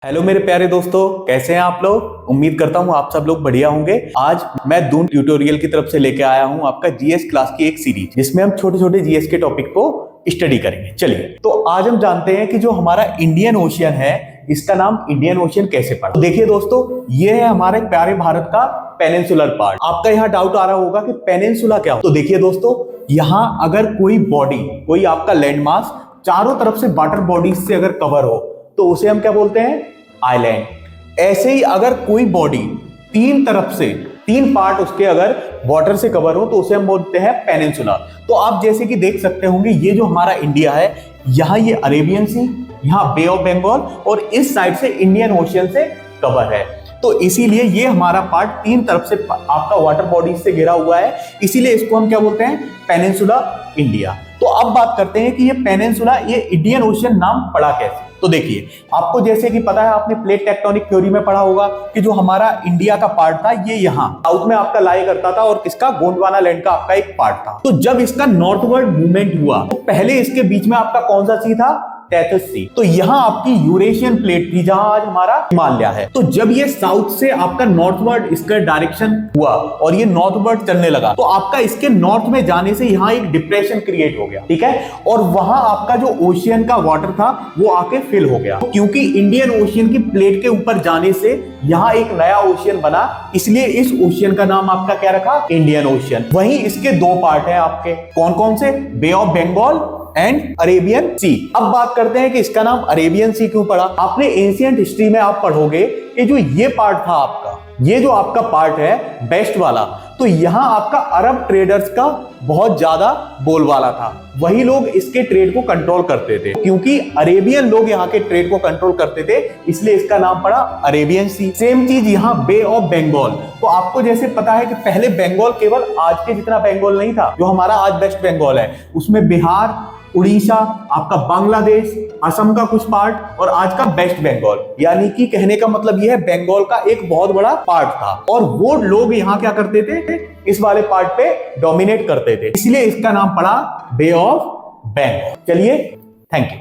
Hello मेरे प्यारे दोस्तों, कैसे हैं आप लोग। उम्मीद करता हूं आप सब लोग बढ़िया होंगे। आज मैं दून ट्यूटोरियल की तरफ से लेके आया हूं आपका जीएस क्लास की एक सीरीज, जिसमें हम छोटे छोटे जीएस के टॉपिक को स्टडी करेंगे। चलिए, तो आज हम जानते हैं कि जो हमारा इंडियन ओशियन है, इसका नाम इंडियन ओशियन कैसे पड़ा। तो देखिए दोस्तों, ये है हमारे प्यारे भारत का पेनिनसुलर पार्ट। आपका यहाँ डाउट आ रहा होगा कि पेनिनसुला क्या हो। तो देखिए दोस्तों, यहाँ अगर कोई बॉडी, कोई आपका लैंड मास चारों तरफ से वाटर बॉडीज से अगर कवर हो तो उसे हम क्या बोलते हैं, आइलैंड। ऐसे ही अगर कोई बॉडी तीन तरफ से, तीन पार्ट उसके अगर वाटर से कवर हो तो उसे हम बोलते हैं पेनिनसुला। तो आप जैसे कि देख सकते होंगे, ये जो हमारा इंडिया है, यहाँ ये अरेबियन सी, यहाँ बे ऑफ बंगाल और इस साइड से इंडियन ओशियन से कवर है। तो इसीलिए ये हमारा पार्ट तीन तरफ से आपका वाटर बॉडीज से घिरा हुआ है, इसीलिए इसको हम क्या बोलते हैं, पेनिनसुला इंडिया। तो अब बात करते हैं कि ये पेनिनसुला, ये इंडियन ओशियन नाम पड़ा कैसे। तो देखिए, आपको जैसे कि पता है, आपने प्लेट टेक्टोनिक थ्योरी में पढ़ा होगा कि जो हमारा इंडिया का पार्ट था, ये यहाँ साउथ में आपका लाई करता था और किसका, गोंडवाना लैंड का आपका एक पार्ट था। तो जब इसका नॉर्थवर्ड मूवमेंट हुआ तो पहले इसके बीच में आपका कौन सा सी था, टेथस सी। तो यहां आपकी यूरेशियन प्लेट थी, जहां आज हमारा हिमालय है। तो जब ये साउथ से आपका नॉर्थवर्ड इसका डायरेक्शन हुआ और ये नॉर्थवर्ड चलने लगा, तो आपका इसके नॉर्थ में जाने से यहां एक डिप्रेशन क्रिएट हो गया, ठीक है। और वहां आपका जो ओशियन का वाटर था वो आके फिल हो गया, क्योंकि इंडियन ओशियन की प्लेट के ऊपर जाने से यहां एक नया ओशियन बना, इसलिए इस ओशियन का नाम आपका क्या रखा, इंडियन ओशियन। वहीं इसके दो पार्ट हैं आपके, कौन कौन से, बे ऑफ बंगाल एंड अरेबियन सी। अब बात करते हैं कि इसका नाम अरेबियन सी क्यों पड़ा। आपने एंशिएंट हिस्ट्री में आप पढ़ोगे कि जो ये पार्ट था आपका, ये जो आपका पार्ट है वेस्ट वाला, तो यहां आपका अरब ट्रेडर्स का बहुत ज्यादा बोलबाला था। वही लोग इसके ट्रेड को कंट्रोल करते थे, क्योंकि अरेबियन लोग यहाँ के ट्रेड को कंट्रोल करते थे, इसलिए इसका नाम पड़ा अरेबियन सी। सेम चीज यहाँ बे ऑफ बंगाल। तो आपको जैसे पता है कि पहले बंगाल केवल आज के जितना बंगाल नहीं था, जो हमारा आज वेस्ट बंगाल है, उसमें बिहार, उड़ीसा, आपका बांग्लादेश, असम का कुछ पार्ट और आज का वेस्ट बंगाल, यानी कि कहने का मतलब यह है बंगाल का एक बहुत बड़ा पार्ट था। और वो लोग यहाँ क्या करते थे, इस वाले पार्ट पे डोमिनेट करते थे, इसलिए इसका नाम पड़ा बे ऑफ बंगाल। चलिए, थैंक यू।